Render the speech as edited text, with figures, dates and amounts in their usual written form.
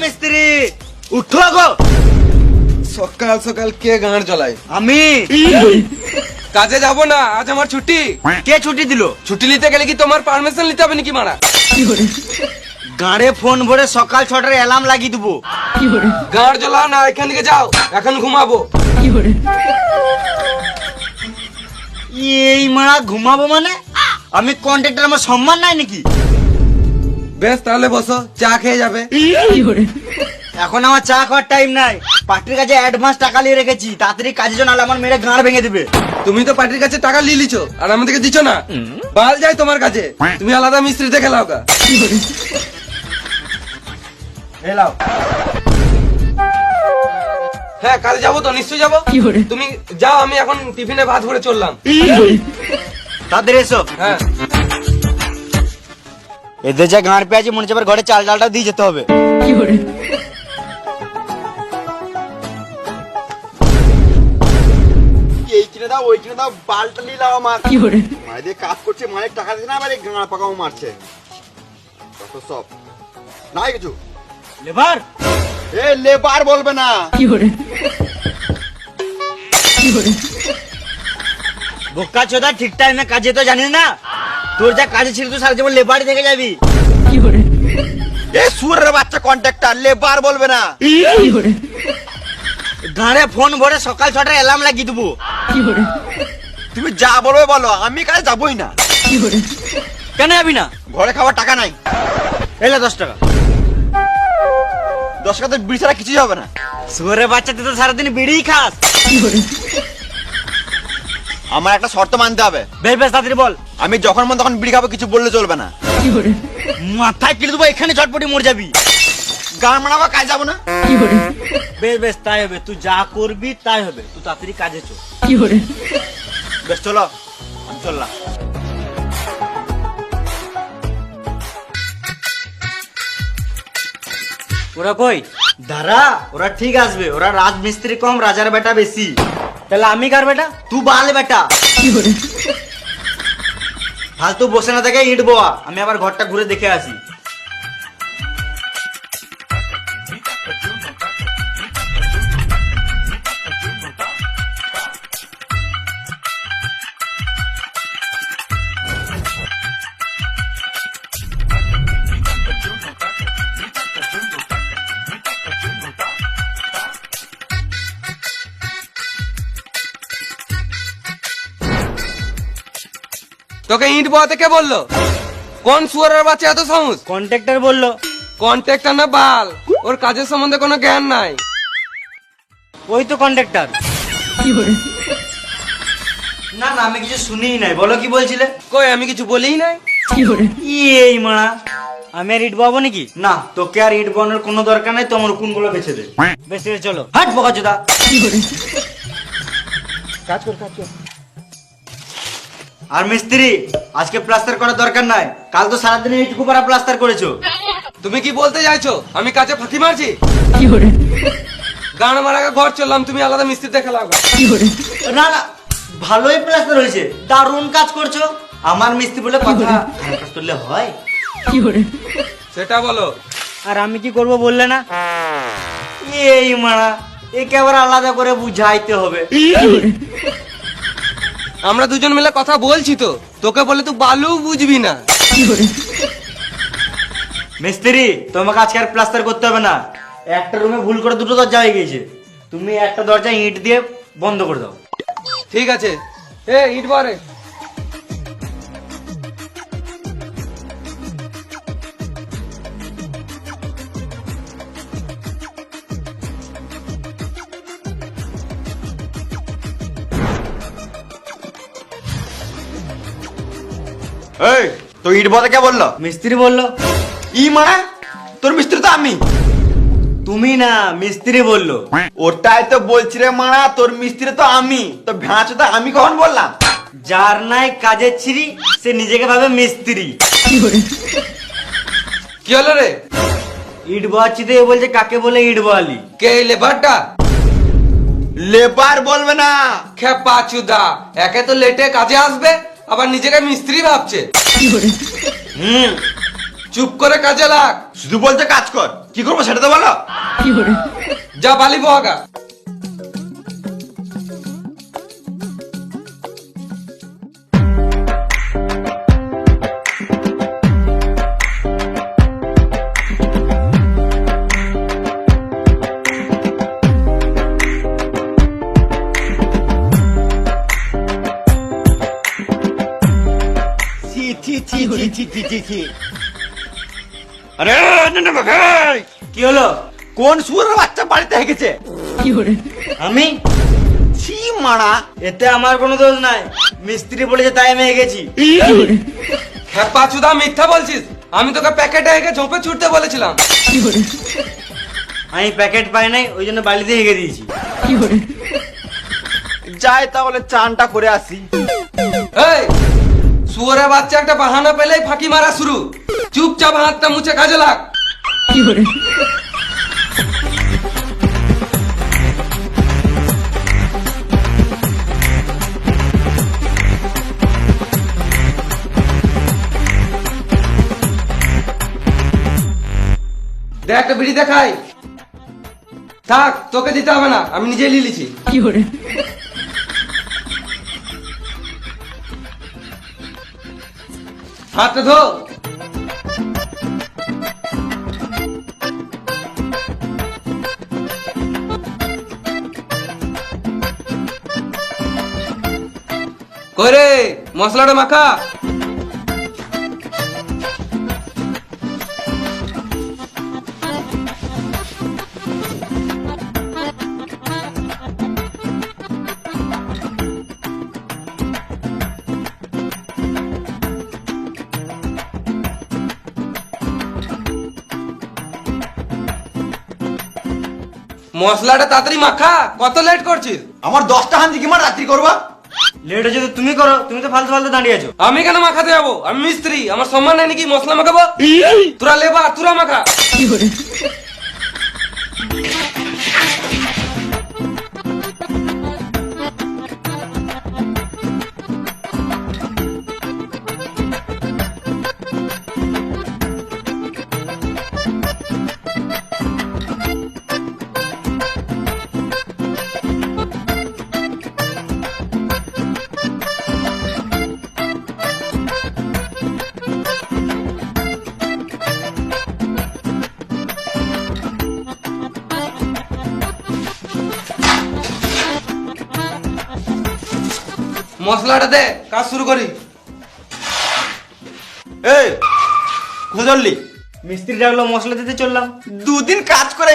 মিস্ত্রি উঠো গো। সকাল সকাল কে গাঁড় জ্বলায়? আমি। কাজে যাব না, আজ আমার ছুটি। কে ছুটি দিল? ছুটি নিতে গেলে কি তোমার পারমিশন নিতে হবে নাকি মারা? গাড়ে ফোন ভরে সকাল 6টার অ্যালার্ম লাগিয়ে দেবো। গাঁড় জ্বলাও না, এখান থেকে যাও, এখন ঘুমাবো। এই মারা ঘুমাবো মানে? আমি কন্ট্রাক্টর, আমার সম্মান নাই নাকি? বেশ তাহলে বসো, চা খেয়ে যাবে। এখন আমার চা খাওয়ার টাইম নাই। পার্টির কাছে অ্যাডভান্স টাকা নিয়ে রেখেছি, তাড়াতাড়ি কাজের জন্য আমার মেরে গাঁড় ভেঙে দিবে। তুমি তো পার্টির কাছে টাকা নিয়ে লিছো আর আমাদেরকে দিচ্ছ না। বাল যাই তোমার কাছে, তুমি আলাদা মিস্ত্রি দেখে লাও গা। এলাও। হ্যাঁ কাজে যাবো তো, নিশ্চয়ই যাবো। তুমি যাও, আমি এখন টিফিনে ভাত ভরে চললাম। তাদের এসো। হ্যাঁ এদের যা গাঁড় পেয়েছি মনে হচ্ছে আবার ঘরে চাল ডালটা দিয়ে যেতে হবে। এই কিনে দাও, ওই কিনে দাও, বালটা নিলাম আমার। মায়ের দিয়ে কাজ করছে, মায়ের টাকা দিচ্ছে না, আবার এই গাঁড় পাকাও মারছে। কত সব নাই কিছু। লেবার এ লেবার বলবে না। বোকা চোদা, ঠিক টাইমে কাজে তো জানিস না। তোর যা কাজে ছিল তুই সারা জীবন লেবারই দেখে যাবি। এ সুরের বাচ্চা কন্ট্রাক্টর, লেবার বলবে না। গাঁড়ে ফোন ভরে সকাল 6টার অ্যালার্ম লাগিয়ে দেবো। তুমি যা বলবে বলো, আমি কাজে যাবই না। কেন যাবি না? ঘরে খাওয়ার টাকা নাই। এলে 10 টাকা। 10 টাকা তো বিড়ি ছাড়া কিছুই হবে না। শুয়োরের বাচ্চা, তুই তো সারাদিন বিড়িই খাস। আমার একটা শর্ত মানতে হবে। বেশ বেশ তাড়াতাড়ি বল। আমি যখন মন তখন বিড়ি খাবো, কিছু বললে চলবে না। মাথায় কিনে দেবো, এখানে চটপটি মরে যাবি। গান মানাবো, কাজ যাবো না। বেশ বেশ তাই হবে, তুই যা করবি তাই হবে। তুই তাড়াতাড়ি কাজে চল। বেশ চলো, আমি চললাম। ওরা কই? দাঁড়া, ওরা ঠিক আসবে। ওরা রাজমিস্ত্রি কম, রাজার বেটা বেশি। তাহলে আমি কার বেটা? তুই বাল বেটা। ফালতু বসে না থেকে ইট বোয়া, আমি আবার ঘরটা ঘুরে দেখে আসি। তোকে ইট বোয়াতে কে বললো? কোন সুয়ারের বাচ্চা এত সাহস? কন্ট্রাক্টর বললো। কন্ট্রাক্টর না বাল, ওর কাজের সম্বন্ধে কোনো জ্ঞান নাই। ওই তো কন্ট্রাক্টর। না না, আমি কিছু শুনিই নাই। বলো কি বলছিলে? কই আমি কিছু বলিই নাই। এই মারা, আমি আর ইট বাবো নাকি? না, তোকে আর ইট বানোর কোনো দরকার নাই। তোমার কোনগুলো বেছে দে। বেশ ঠিক আছে, চলো। হাট বোকা চোদা। কাজ কর, কাজ কর। আর মিস্ত্রি, আজকে প্লাস্টার করার দরকার নাই। কাল তো সারাদিন এইটুকু পারা প্লাস্টার করেছো। তুমি কি বলতে চাইছো আমি কাজে ফাঁকি মারছি? গান মারাকে ঘর চললাম, তুমি আলাদা মিস্ত্রি দেখে লাও গা। না না, ভালোই প্লাস্টার হয়েছে, দারুণ কাজ করছো। আমার মিস্ত্রি বলে কথা, খারাপ কাজ করলে হয়? সেটা বলো। আর আমি কি করব বললে না? এই মারা, একে আবার আলাদা করে বুঝাইতে হবে। আমরা দুজন মিলে কথা বলছি তো, তোকে বলে তুই বালু বুঝবি না। মিস্ত্রি, তোমাকে আজকে আর প্লাস্টার করতে হবে না। একটা রুমে ভুল করে দুটো দরজা হয়ে গেছে, তুমি একটা দরজা ইট দিয়ে বন্ধ করে দাও। ঠিক আছে। এ ইট বারে। এই তো ইট বলতে কে বললো? মিস্ত্রি বললো। ই মানে তোর মিস্ত্রি তো আমি। তুমি না, মিস্ত্রি বললো। ওটাই তো বলছি রে মারা, তোর মিস্ত্রি তো আমি। তো ভ্যাঁচ তো আমি কখন বললাম? যার নাই কাজের ছিরি, সে নিজেকে ভাবে মিস্ত্রি। কি হলো রে? ইট বাচ্ছি তো বলছে কাকে বলে ইট বালি। কে এই লেবারটা? লেবার বলবে না। খেপা চুদা, একে তো লেটে কাজে আসবে, আবার নিজেকে মিস্ত্রি ভাবছে। চুপ করে কাজে লাগ। শুধু বলছে কাজ কর, কি করবো সেটা তো বলো। যা বালি বহাগা। আরে না না ভাই, কি হলো? কোন শুয়োরের বাচ্চা বাড়িতে হেগেছে? আমি? ছি মারা, এতে আমার কোনো দোষ নাই, মিস্ত্রি বলেছে তাই আমি গেছি। খেপা চুদা মিথ্যা বলছিস। আমি তোকে প্যাকেটে হেগে ঝোপে ছুটতে বলেছিলাম। আমি প্যাকেট পাই নাই, ওই জন্য বালিতে হেগে দিয়েছি। যাই তাহলে চানটা করে আসি। এই শুয়োরের বাচ্চা একটা বাহানা পেলেই ফাঁকি মারা শুরু। চুপচাপ হাতটা মুছে কাজে লাগ। দেখ একটা বিড়ি দেখাই। থাক, তোকে দিতে হবে না, আমি নিজেই লিলিছি। হাতটা ধো। করে মশলাটা মাখা। মশলাটা তাড়াতাড়ি মাখা, কত লেট করছিস? আমার 10টা হান্দি কি মার রাত্রি করবা? লেট হচ্ছে তো তুমি করো, তুমি তো ফালতু ফালতু দাঁড়িয়ে আছো। আমি কেন মাখাতে যাবো? আমি মিস্ত্রি, আমার সম্মান নেই নাকি মশলা মাখাবো? তোরা লেবার, তোরা মাখা। মশলাটা দে, কাজ শুরু করি। এই কোথায় চললি? মিস্ত্রি ডাকলো, মশলা দিতে চললাম। 2 দিন কাজ করে